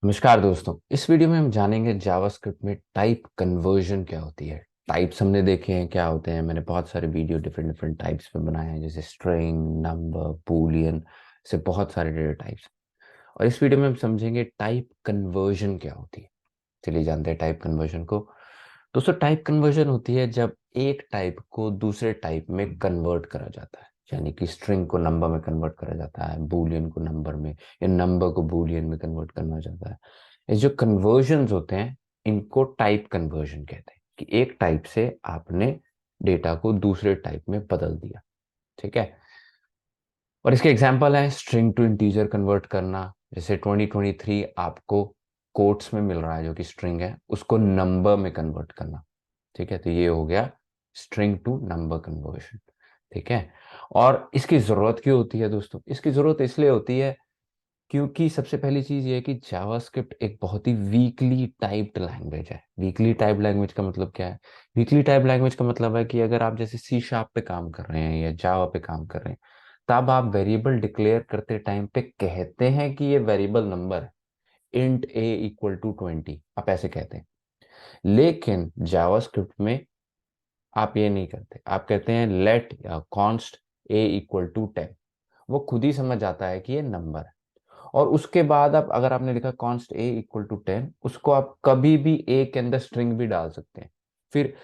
नमस्कार दोस्तों। इस वीडियो में हम जानेंगे जावास्क्रिप्ट में टाइप कन्वर्जन क्या होती है। टाइप्स हमने देखे हैं क्या होते हैं। मैंने बहुत सारे वीडियो डिफरेंट डिफरेंट टाइप्स में बनाए हैं, जैसे स्ट्रिंग, नंबर, बूलियन से बहुत सारे डेटा टाइप्स। और इस वीडियो में हम समझेंगे टाइप कन्वर्जन क्या होती है। चलिए जानते हैं टाइप कन्वर्जन को। दोस्तों, टाइप कन्वर्जन होती है जब एक टाइप को दूसरे टाइप में कन्वर्ट करा जाता है। यानी कि स्ट्रिंग को नंबर में कन्वर्ट करा जाता है, बूलियन को नंबर में, या नंबर को बूलियन में कन्वर्ट करना जाता है। ये जो कन्वर्जन्स होते हैं, इनको टाइप कन्वर्जन कहते हैं, कि एक टाइप से आपने डेटा को दूसरे टाइप में बदल दिया। ठीक है। और इसके एग्जांपल है स्ट्रिंग टू इंटीजर कन्वर्ट करना। जैसे 2023 आपको कोट्स में मिल रहा है, जो कि स्ट्रिंग है, उसको नंबर में कन्वर्ट करना। ठीक है, तो ये हो गया स्ट्रिंग टू नंबर कन्वर्शन। ठीक है। और इसकी जरूरत क्यों होती है दोस्तों? इसकी जरूरत इसलिए होती है क्योंकि सबसे पहली चीज ये है कि जावास्क्रिप्ट एक बहुत ही वीकली टाइप्ड लैंग्वेज है। वीकली टाइप्ड लैंग्वेज का मतलब क्या है? वीकली टाइप्ड लैंग्वेज का मतलब है कि अगर आप जैसे सी शार्प पे काम कर रहे हैं या जावा पे काम कर रहे हैं, तब आप वेरिएबल डिक्लेयर करते टाइम पे कहते हैं कि ये वेरिएबल नंबर है, इंट ए इक्वल टू 20, आप ऐसे कहते हैं। लेकिन जावास्क्रिप्ट में आप ये नहीं करते, आप कहते हैं लेट या कॉन्स्ट ए इक्वल टू 10। वो खुद ही समझ जाता है कि ये नंबर है। और उसके बाद आप, अगर आपने लिखा कॉन्स्ट ए इक्वल टू 10, उसको आप कभी भी ए के अंदर स्ट्रिंग भी डाल सकते हैं, फिर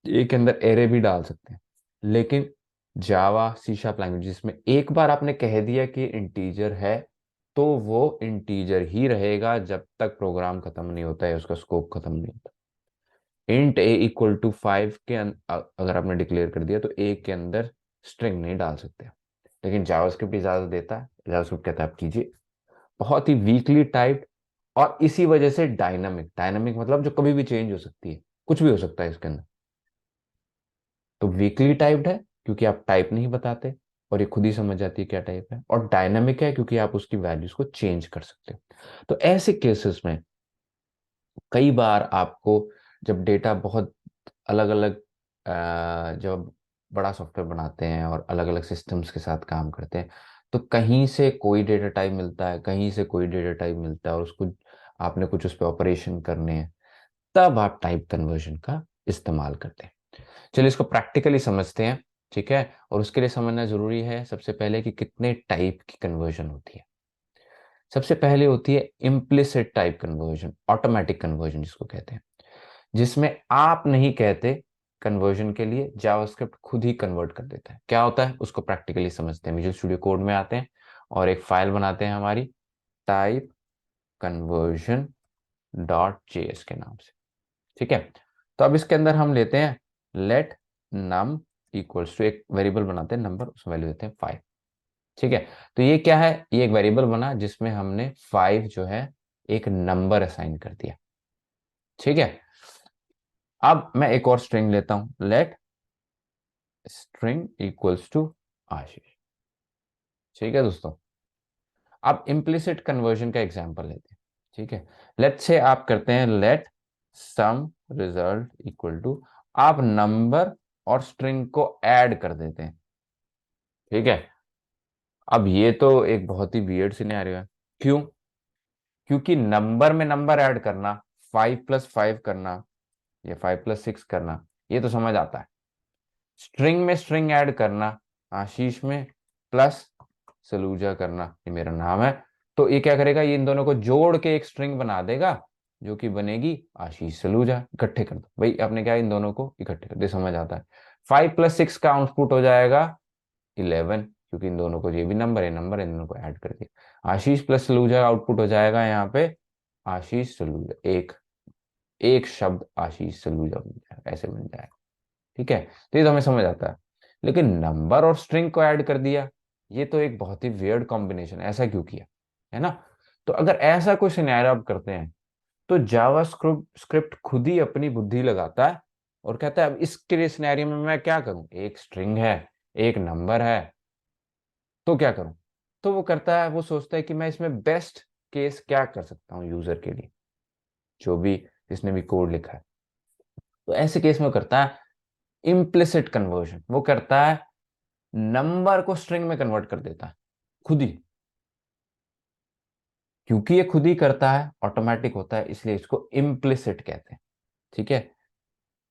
ए के अंदर एरे भी डाल सकते हैं। लेकिन जावा सी शार्प लैंग्वेज, जिसमें एक बार आपने कह दिया कि इंटीजर है, तो वो इंटीजर ही रहेगा जब तक प्रोग्राम खत्म नहीं होता है, उसका स्कोप खत्म नहीं होता। इंट ए इक्वल टू 5 के अगर आपने डिक्लेयर कर दिया, तो ए के अंदर स्ट्रिंग नहीं डाल सकते। लेकिन जावास्क्रिप्ट इजाजत देता है, जावास्क्रिप्ट कहता है आप कीजिए। बहुत ही वीकली टाइप्ड, और इसी वजह से डायनामिक। डायनामिक मतलब जो कभी भी चेंज हो सकती है, कुछ भी हो सकता है इसके अंदर। तो वीकली टाइप्ड है क्योंकि आप टाइप नहीं बताते, और ये खुद ही समझ जाती है क्या टाइप है। और डायनामिक है क्योंकि आप उसकी वैल्यूज को चेंज कर सकते हो। तो ऐसे केसेस में कई बार आपको, जब डेटा बहुत अलग अलग, जब बड़ा सॉफ्टवेयर बनाते हैं और अलग अलग सिस्टम्स के साथ काम करते हैं, तो कहीं से कोई डेटा टाइप मिलता है, कहीं से कोई डेटा टाइप मिलता है, और उसको आपने कुछ उस पर ऑपरेशन करने हैं, तब आप टाइप कन्वर्जन का इस्तेमाल करते हैं। चलिए इसको प्रैक्टिकली समझते हैं। ठीक है। और उसके लिए समझना जरूरी है सबसे पहले कि कितने टाइप की कन्वर्जन होती है। सबसे पहले होती है implicit type conversion, automatic conversion जिसको कहते हैं, जिसमें आप नहीं कहते कन्वर्जन के लिए, जावास्क्रिप्ट खुद ही कन्वर्ट कर देता है। क्या होता है उसको प्रैक्टिकली समझते हैं। विजुअल स्टूडियो कोड में आते हैं और एक फाइल बनाते हैं हमारी, टाइप कन्वर्जन डॉट जेएस के नाम से। ठीक है। तो अब इसके अंदर हम लेते हैं लेट नम इक्वल्स टू, एक वेरिएबल बनाते हैं नंबर, उसमें वैल्यू देते हैं 5। ठीक है। तो ये क्या है? ये एक वेरिएबल बना जिसमें हमने 5 जो है एक नंबर असाइन कर दिया। ठीक है। अब मैं एक और स्ट्रिंग लेता हूं, लेट स्ट्रिंग इक्वल्स टू आशीष। ठीक है दोस्तों। अब इम्प्लिसिट कन्वर्जन का एग्जांपल लेते हैं। ठीक है। लेट से आप करते हैं let sum result equal to, आप नंबर और स्ट्रिंग को ऐड कर देते हैं। ठीक है। अब ये तो एक बहुत ही वियर्ड सिनेरियो है। क्यों? क्योंकि नंबर में नंबर ऐड करना, 5 + 5 करना या 5 + 6 करना, ये तो समझ आता है। स्ट्रिंग में स्ट्रिंग ऐड करना, आशीष में प्लस सलूजा करना, ये मेरा नाम है, तो ये क्या करेगा? ये इन दोनों को जोड़ के एक स्ट्रिंग बना देगा, जो कि बनेगी आशीष सलूजा। इकट्ठे कर दो भाई, आपने क्या इन दोनों को इकट्ठे कर दे, समझ आता है। 5 + 6 का आउटपुट हो जाएगा 11, क्योंकि इन दोनों को, ये भी नंबर है, नंबर इन दोनों को ऐड कर दिया। आशीष प्लस सलूजा आउटपुट हो जाएगा यहाँ पे आशीष सलूजा, एक एक शब्द आशीष सलूजा बन जाएगा, ऐसे बन जाएगा। ठीक है। तो ये तो हमें समझ आता है। लेकिन नंबर और स्ट्रिंग को ऐड कर दिया, ये तो एक बहुत ही वियर्ड कॉम्बिनेशन, ऐसा क्यों किया? है ना? तो अगर ऐसा कोई सिनेरियो आप करते हैं, तो जावा स्क्रिप्ट खुद ही अपनी बुद्धि लगाता है और कहता है अब इसके सिनेरियो में मैं क्या करूं? एक स्ट्रिंग है, एक नंबर है, तो क्या करूं? तो वो करता है, वो सोचता है कि मैं इसमें बेस्ट केस क्या कर सकता हूं यूजर के लिए, जो भी जिसने भी कोड लिखा है। तो ऐसे केस में वो करता है इम्प्लिसिट कन्वर्जन। वो करता है नंबर को स्ट्रिंग में कन्वर्ट कर देता है खुद ही। क्योंकि ये खुद ही करता है, ऑटोमेटिक होता है, इसलिए इसको इम्प्लिसिट कहते हैं। ठीक है,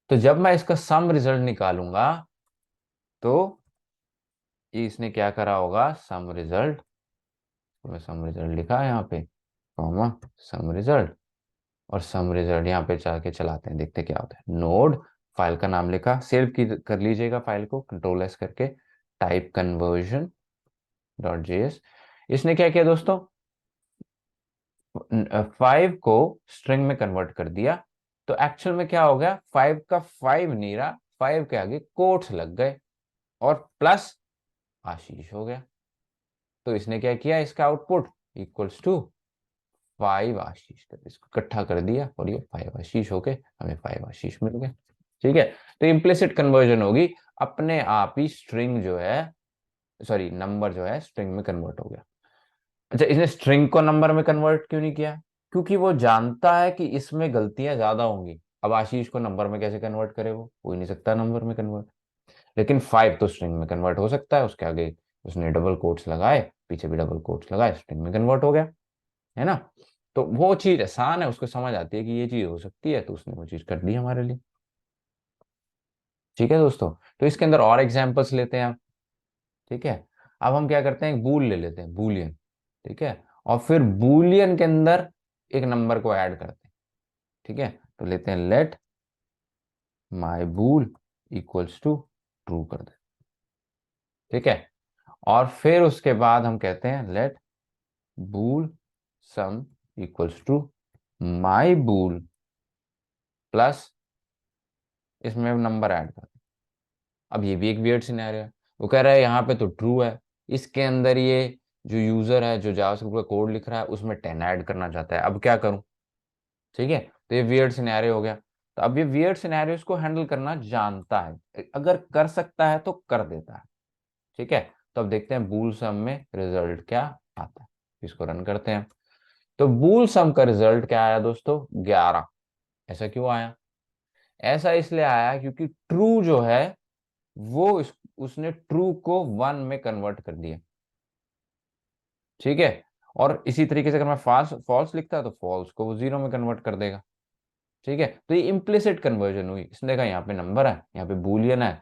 तो जब मैं इसका सम रिजल्ट निकालूंगा तो ये इसने क्या करा होगा, सम रिजल्ट, तो सम रिजल्ट लिखा है यहाँ पे, कॉमा सम रिजल्ट, और सम रिजल्ट यहाँ पे जाके चलाते हैं, देखते हैं क्या होता है। नोड, फाइल का नाम लिखा, सेव की कर लीजिएगा फाइल को कंट्रोल एस करके, टाइप कन्वर्जन डॉट जेएस। इसने क्या किया दोस्तों, 5 को स्ट्रिंग में कन्वर्ट कर दिया। तो एक्चुअल में क्या हो गया, 5 का 5 नहीं रहा, 5 के आगे कोट्स लग गए और प्लस आशीष हो गया। तो इसने क्या किया, इसका आउटपुट इक्वल्स टू 5 आशीष, कर इसको इकट्ठा कर दिया और ये 5 आशीष हो गए, हमें 5 आशीष मिल गए। ठीक है, तो इम्प्लिसिट कन्वर्जन होगी, अपने आप ही स्ट्रिंग जो है, सॉरी नंबर जो है स्ट्रिंग में कन्वर्ट हो गया। अच्छा, इसने स्ट्रिंग को नंबर में कन्वर्ट क्यों नहीं किया, क्योंकि वो जानता है कि इसमें गलतियां ज्यादा होंगी। अब आशीष को नंबर में कैसे कन्वर्ट करे, वो हो ही नहीं सकता नंबर में कन्वर्ट। लेकिन 5 तो स्ट्रिंग में कन्वर्ट हो सकता है, उसके आगे उसने डबल कोट्स लगाए, पीछे भी डबल कोट्स लगाए, स्ट्रिंग में कन्वर्ट हो गया, है ना। तो वो चीज आसान है, उसको समझ आती है कि ये चीज हो सकती है, तो उसने वो चीज कर दी हमारे लिए। ठीक है दोस्तों, तो इसके अंदर और एग्जांपल्स लेते हैं हम। ठीक है, अब हम क्या करते हैं, एक बूल ले लेते हैं, बूलियन। ठीक है, और फिर बूलियन के अंदर एक नंबर को ऐड करते हैं। ठीक है, तो लेते हैं let my bool equals to true कर दे। ठीक है, और फिर उसके बाद हम कहते हैं let bool sum equals to my bool plus, इसमें नंबर ऐड कर। अब ये भी एक वियर्ड सिनेरियो है, वो कह रहा है यहाँ पे तो ट्रू है, इसके अंदर ये जो यूजर है जो जावास्क्रिप्ट का कोड लिख रहा है उसमें 10 ऐड करना चाहता है, अब क्या करूं। ठीक है, तो ये वियर्ड सिनेरियो हो गया। तो अब ये वियर्ड सिनेरियोस को हैंडल करना जानता है, अगर कर सकता है तो कर देता है। ठीक है, तो अब देखते हैं बूल सम में रिजल्ट क्या आता है, इसको रन करते हैं। तो बूल सम का रिजल्ट क्या आया दोस्तों, 11। ऐसा क्यों आया, ऐसा इसलिए आया क्योंकि ट्रू जो है वो उसने ट्रू को 1 में कन्वर्ट कर दिया। ठीक है, और इसी तरीके से अगर मैं फॉल्स फॉल्स लिखता तो फॉल्स को वो 0 में कन्वर्ट कर देगा। ठीक है, तो ये इम्प्लिसिट कन्वर्जन हुई, इसने देखा यहाँ पे नंबर है, यहाँ पे बूलियन है,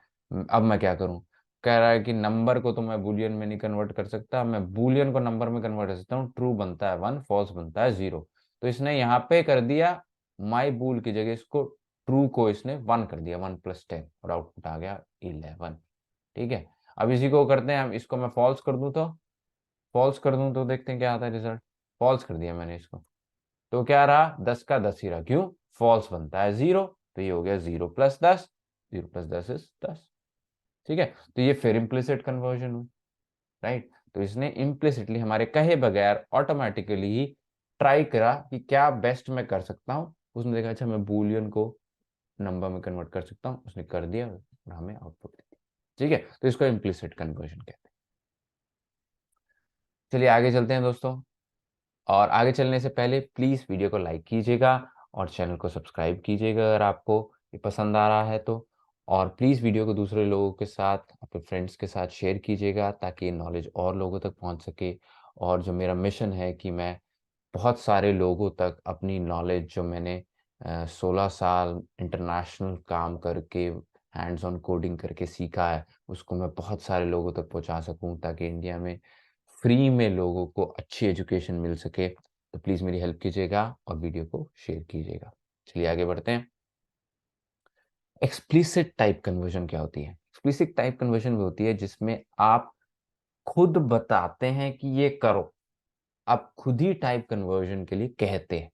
अब मैं क्या करूं, कह रहा है कि नंबर को तो मैं बूलियन में नहीं कन्वर्ट कर सकता, मैं बूलियन को नंबर में कन्वर्ट कर सकता हूँ, ट्रू बनता है 1, फॉल्स बनता है 0। तो इसने यहाँ पे कर दिया, माई बूल की जगह इसको ट्रू को इसने 1 कर दिया, 1 + 10, और आउटपुट आ गया 11। ठीक है, अब इसी को करते हैं हम, इसको मैं फॉल्स कर दूं तो, फॉल्स कर दूं तो देखते हैं क्या आता है रिजल्ट। फॉल्स कर दिया मैंने इसको, तो क्या रहा, 10 का 10 ही रहा, क्यों, फॉल्स बनता है 0, तो ये हो गया 0 + 10, 0 + 10 इज 10। ठीक है, तो ये फिर इम्प्लिसिट कन्वर्जन हुई, राइट। तो इसने इम्प्लिसिटली हमारे कहे बगैर ऑटोमेटिकली ही ट्राई करा कि क्या बेस्ट मैं कर सकता हूँ, उसने देखा अच्छा मैं बूलियन को नंबर में कन्वर्ट कर सकता हूँ, उसने कर दिया और हमें आउटपुट दे दिया। ठीक है, तो इसको इम्प्लिसिट कन्वर्जन कहते हैं। चलिए आगे चलते हैं दोस्तों, और आगे चलने से पहले प्लीज़ वीडियो को लाइक कीजिएगा और चैनल को सब्सक्राइब कीजिएगा अगर आपको ये पसंद आ रहा है तो। और प्लीज़ वीडियो को दूसरे लोगों के साथ, अपने फ्रेंड्स के साथ शेयर कीजिएगा ताकि नॉलेज और लोगों तक पहुंच सके। और जो मेरा मिशन है कि मैं बहुत सारे लोगों तक अपनी नॉलेज जो मैंने 16 साल इंटरनेशनल काम करके, हैंड्स ऑन कोडिंग करके सीखा है, उसको मैं बहुत सारे लोगों तक पहुंचा सकूं ताकि इंडिया में फ्री में लोगों को अच्छी एजुकेशन मिल सके। तो प्लीज़ मेरी हेल्प कीजिएगा और वीडियो को शेयर कीजिएगा। चलिए आगे बढ़ते हैं। एक्सप्लिसिट टाइप कन्वर्जन क्या होती है, एक्सप्लिसिट टाइप कन्वर्जन वो होती है जिसमें आप खुद बताते हैं कि ये करो, आप खुद ही टाइप कन्वर्जन के लिए कहते हैं।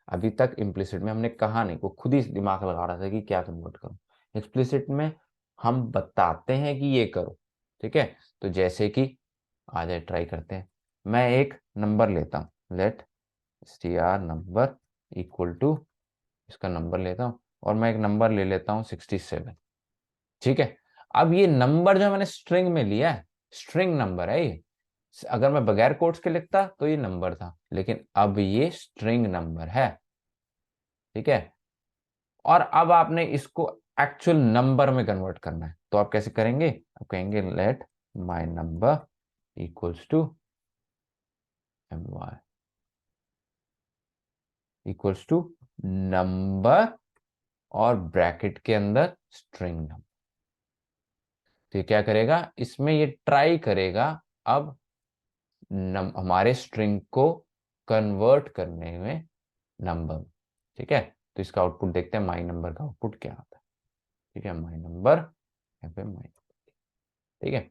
अभी तक इम्प्लिसिट में हमने कहा नहीं, वो खुद ही दिमाग लगा रहा था कि क्या कन्वर्ट करूं। एक्सप्लिसिट में हम बताते हैं कि ये करो। ठीक है, तो जैसे कि आ जाए ट्राई करते हैं, मैं एक नंबर लेता हूं, let str number equal to, इसका नंबर लेता हूं, और मैं एक नंबर ले लेता हूं 67। ठीक है, अब ये नंबर जो मैंने स्ट्रिंग में लिया है, स्ट्रिंग नंबर है ये, अगर मैं बगैर कोट्स के लिखता तो ये नंबर था, लेकिन अब ये स्ट्रिंग नंबर है। ठीक है, और अब आपने इसको एक्चुअल नंबर में कन्वर्ट करना है, तो आप कैसे करेंगे, आप कहेंगे let my number equals to my, equals to number और ब्रैकेट के अंदर स्ट्रिंग नंबर। तो ये क्या करेगा, इसमें ये ट्राई करेगा अब हमारे स्ट्रिंग को कन्वर्ट करने में नंबर में। ठीक है, तो इसका आउटपुट देखते हैं, माई नंबर का आउटपुट क्या आता है। ठीक है, माई नंबर, यहाँ पे माई। ठीक है,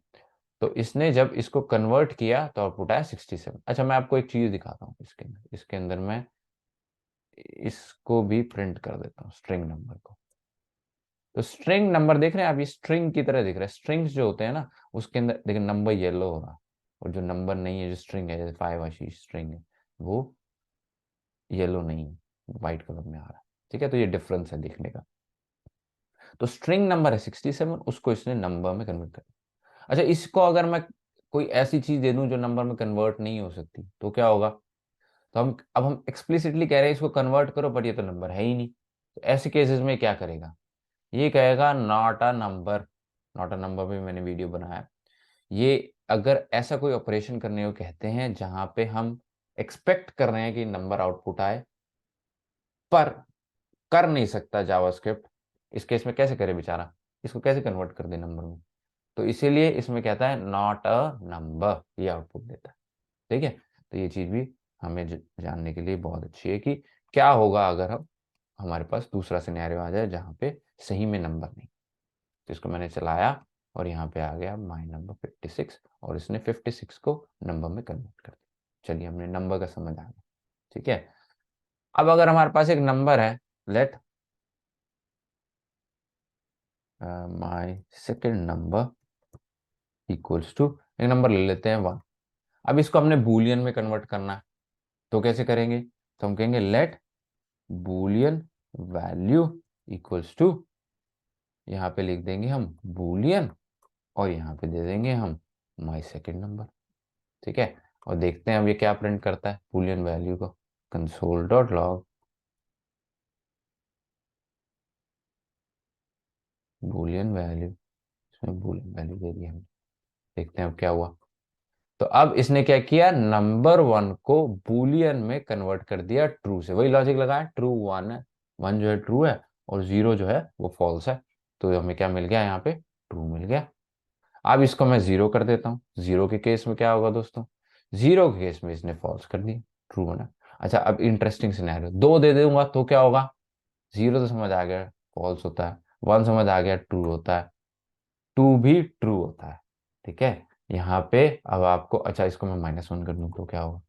तो इसने जब इसको कन्वर्ट किया तो आउटपुट आया 67। अच्छा, मैं आपको एक चीज दिखाता हूँ इसके अंदर मैं इसको भी प्रिंट कर देता हूँ, स्ट्रिंग नंबर को। तो स्ट्रिंग नंबर देख रहे हैं आप, ये स्ट्रिंग की तरह दिख रहा है। स्ट्रिंग्स जो होते हैं ना, उसके अंदर देखिए नंबर येलो हो रहा, और जो नंबर नहीं है, जो स्ट्रिंग है, जैसे 5 आशीष स्ट्रिंग है, वो येलो नहीं है, व्हाइट कलर में आ रहा है। ठीक है, तो ये डिफरेंस है देखने का। तो स्ट्रिंग नंबर है 67, उसको इसने नंबर में कन्वर्ट कर। अच्छा, इसको अगर मैं कोई ऐसी चीज दे दूं जो नंबर में कन्वर्ट नहीं हो सकती, तो क्या होगा। तो हम एक्सप्लिसिटली कह रहे हैं इसको कन्वर्ट करो, बट ये तो नंबर है ही नहीं। तो ऐसे केसेस में क्या करेगा, ये कहेगा not a number. Not a number पे मैंने वीडियो बनाया। ये अगर ऐसा कोई ऑपरेशन करने को कहते हैं जहां पे हम एक्सपेक्ट कर रहे हैं कि नंबर आउटपुट आए, पर कर नहीं सकता जावास्क्रिप्ट, इस केस में कैसे करे बेचारा, इसको कैसे कन्वर्ट कर दे नंबर में। तो इसीलिए इसमें कहता है नॉट अ नंबर, ये आउटपुट देता है। ठीक है, तो ये चीज भी हमें जानने के लिए बहुत अच्छी है कि क्या होगा अगर हम हमारे पास दूसरा सिनेरियो आ जाए जहां पे सही में नंबर नहीं। तो इसको मैंने चलाया और यहाँ पे आ गया माई नंबर 56, और इसने 56 को नंबर में कन्वर्ट कर दिया। चलिए, हमने नंबर का समझ आ गया। ठीक है, अब अगर हमारे पास एक नंबर है, let my second number equals to, एक नंबर ले लेते हैं 1। अब इसको हमने बूलियन में कन्वर्ट करना है, तो कैसे करेंगे। तो हम कहेंगे let boolean value equals to, यहाँ पे लिख देंगे हम बूलियन, और यहाँ पे दे देंगे हम माई सेकेंड नंबर। ठीक है, और देखते हैं अब ये क्या प्रिंट करता है बूलियन वैल्यू को। Console dot log Boolean value, इसमें बूलियन वैल्यू दे दी हमने। देखते हैं अब क्या हुआ। तो अब इसने क्या किया, नंबर 1 को बूलियन में कन्वर्ट कर दिया ट्रू से। वही लॉजिक लगाया, ट्रू 1 है, 1 जो है ट्रू है, और 0 जो है वो फॉल्स है। तो हमें क्या मिल गया, यहाँ पे ट्रू मिल गया। अब इसको मैं 0 कर देता हूँ। 0 के केस में क्या होगा दोस्तों, 0 के केस में इसने फॉल्स कर दिया, ट्रू होना। अच्छा, अब इंटरेस्टिंग सिनेरियो, 2 दे दूंगा तो क्या होगा। 0 तो समझ आ गया फॉल्स होता है, 1 समझ आ गया ट्रू होता है, 2 भी ट्रू होता है। ठीक है, यहाँ पे अब आपको, अच्छा इसको मैं -1 कर दूं तो क्या होगा।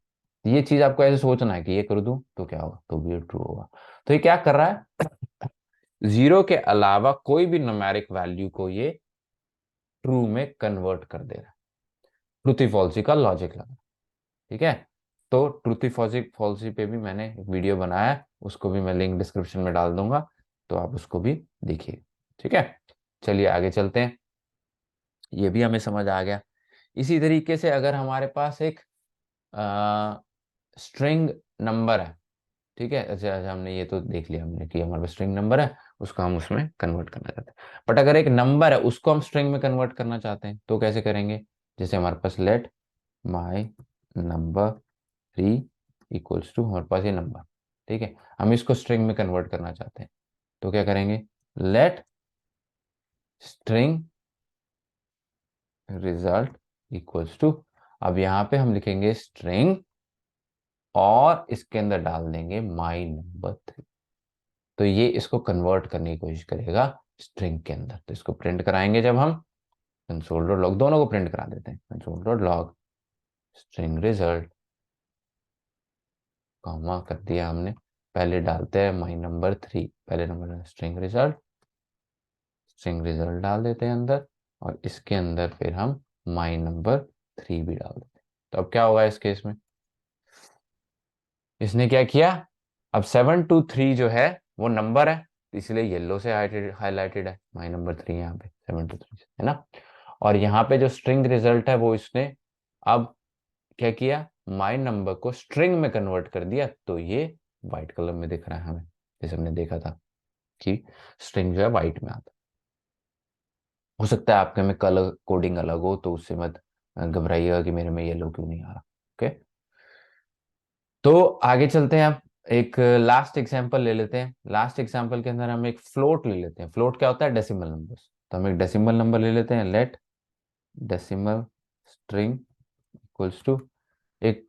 ये चीज आपको ऐसे सोचना है कि ये कर दूं तो क्या होगा, तो भी ट्रू होगा। तो ये क्या कर रहा है, 0 के अलावा कोई भी न्यूमेरिक वैल्यू को ये ट्रू में कन्वर्ट कर दे रहा है। ट्रूथी फॉल्सी का लॉजिक लगा। ठीक है, तो ट्रूथी फॉल्सी फॉल्सी पे भी मैंने एक वीडियो बनाया है, उसको भी मैं लिंक डिस्क्रिप्शन में डाल दूंगा, तो आप उसको भी देखिए। ठीक है, चलिए आगे चलते हैं। ये भी हमें समझ आ गया। इसी तरीके से अगर हमारे पास एक स्ट्रिंग नंबर है। ठीक है, अच्छा अच्छा, हमने ये तो देख लिया हमने कि हमारे पास स्ट्रिंग नंबर है, उसको हम उसमें कन्वर्ट करना चाहते हैं। बट अगर एक नंबर है उसको हम स्ट्रिंग में कन्वर्ट करना चाहते हैं, तो कैसे करेंगे। जैसे हमारे पास let my number 3 equals to, हमारे पास ये नंबर। ठीक है, हम इसको स्ट्रिंग में कन्वर्ट करना चाहते हैं, तो क्या करेंगे, let string result equals to, अब यहाँ पे हम लिखेंगे स्ट्रिंग, और इसके अंदर डाल देंगे माई नंबर 3। तो ये इसको कन्वर्ट करने की कोशिश करेगा स्ट्रिंग के अंदर। तो इसको प्रिंट कराएंगे जब हम, कंसोल डॉट लॉग, दोनों को प्रिंट करा देते हैं, console dot log string result, comma कर दिया हमने। पहले डालते हैं माई नंबर 3, पहले number string result, string result डाल देते हैं अंदर, और इसके अंदर फिर हम माई नंबर 3 भी डाल देते हैं। तो अब क्या होगा इस केस में, इसने क्या किया, अब 723 जो है वो नंबर है, इसलिए येलो से हाईलाइटेड है, माई नंबर 3 यहाँ पे 723 है ना। और यहाँ पे जो स्ट्रिंग रिजल्ट है वो इसने अब क्या किया, माई नंबर को स्ट्रिंग में कन्वर्ट कर दिया, तो ये व्हाइट कलर में दिख रहा है हमें, जैसे हमने देखा था कि स्ट्रिंग जो है व्हाइट में आता। हो सकता है आपके में कलर कोडिंग अलग हो, तो उससे मत घबराइएगा कि मेरे में येलो क्यों नहीं आ रहा। ओके, तो आगे चलते हैं आप। एक लास्ट एग्जांपल ले लेते हैं। लास्ट एग्जांपल के अंदर हम एक फ्लोट ले लेते हैं। फ्लोट क्या होता है? Decimal numbers. तो हम एक डेसिमल नंबर ले लेते हैं। Let decimal string equals to एक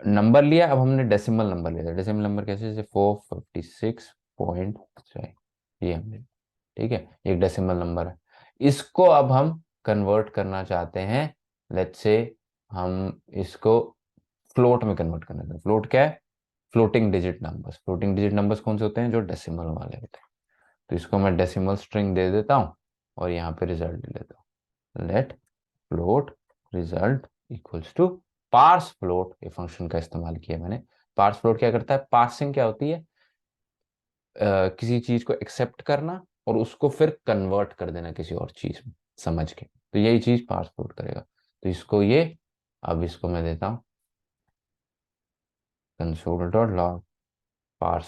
नंबर लिया, अब हमने डेसिमल नंबर लिया। डेसिमल नंबर कैसे? जैसे 456.5 ये हमने, ठीक है, एक डेसिमल नंबर है। इसको अब हम कन्वर्ट करना चाहते हैं। लेट्स से हम इसको फ्लोट में कन्वर्ट करना चाहते हैं। फ्लोट क्या है? Floating digit numbers. Floating digit numbers कौन से होते हैं? जो डेसिमल वाले होते हैं। तो इसको मैं डेसिमल स्ट्रिंग दे देता हूँ और यहाँ पे रिजल्ट ले लेता हूँ। Let float result equals to parse float. ये फंक्शन का इस्तेमाल किया मैंने। पार्स फ्लोट क्या करता है? पार्सिंग क्या होती है? किसी चीज को एक्सेप्ट करना और उसको फिर कन्वर्ट कर देना किसी और चीज में समझ के। तो यही चीज पार्स फ्लोट करेगा। तो इसको ये, अब इसको मैं देता हूँ console dot log parse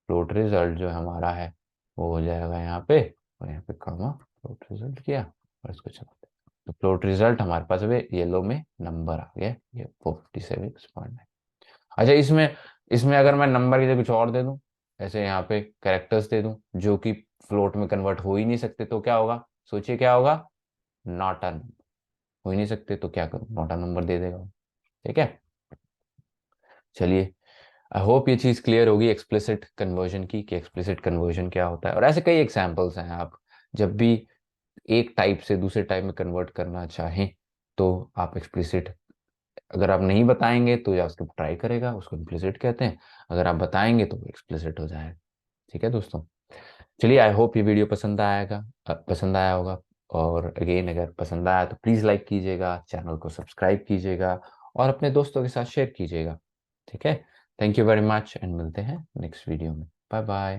float result जो हमारा है वो हो जाएगा यहाँ पे, और यहाँ पे कॉमा फ्लोट रिजल्ट किया और इसको चलाते हैं। तो फ्लोट रिजल्ट हमारे पास अभी येलो में नंबर आ गया, ये 47.9। अच्छा, इसमें इसमें अगर मैं नंबर की जगह कुछ और दे दूं, ऐसे यहाँ पे कैरेक्टर्स दे दूं जो कि फ्लोट में कन्वर्ट हो ही नहीं सकते, तो क्या होगा? सोचिए क्या होगा? Not a number. हो ही नहीं सकते तो क्या करूं? नॉट अ नंबर दे देगा वो। ठीक है, चलिए, आई होप ये चीज क्लियर होगी एक्सप्लिसिट कन्वर्जन की, कि एक्सप्लिसिट कन्वर्जन क्या होता है। और ऐसे कई एग्जांपल्स हैं। आप जब भी एक टाइप से दूसरे टाइप में कन्वर्ट करना चाहें तो आप एक्सप्लिसिट, अगर आप नहीं बताएंगे तो जावास्क्रिप्ट ट्राई करेगा, उसको इम्प्लिसिट कहते हैं। अगर आप बताएंगे तो वो एक्सप्लिसिट हो जाएगा। ठीक है दोस्तों, चलिए, आई होप ये वीडियो पसंद आएगा, पसंद आया होगा। और अगेन, अगर पसंद आया तो प्लीज़ लाइक कीजिएगा, चैनल को सब्सक्राइब कीजिएगा और अपने दोस्तों के साथ शेयर कीजिएगा। ठीक है, thank you very much and मिलते हैं नेक्स्ट वीडियो में। Bye bye.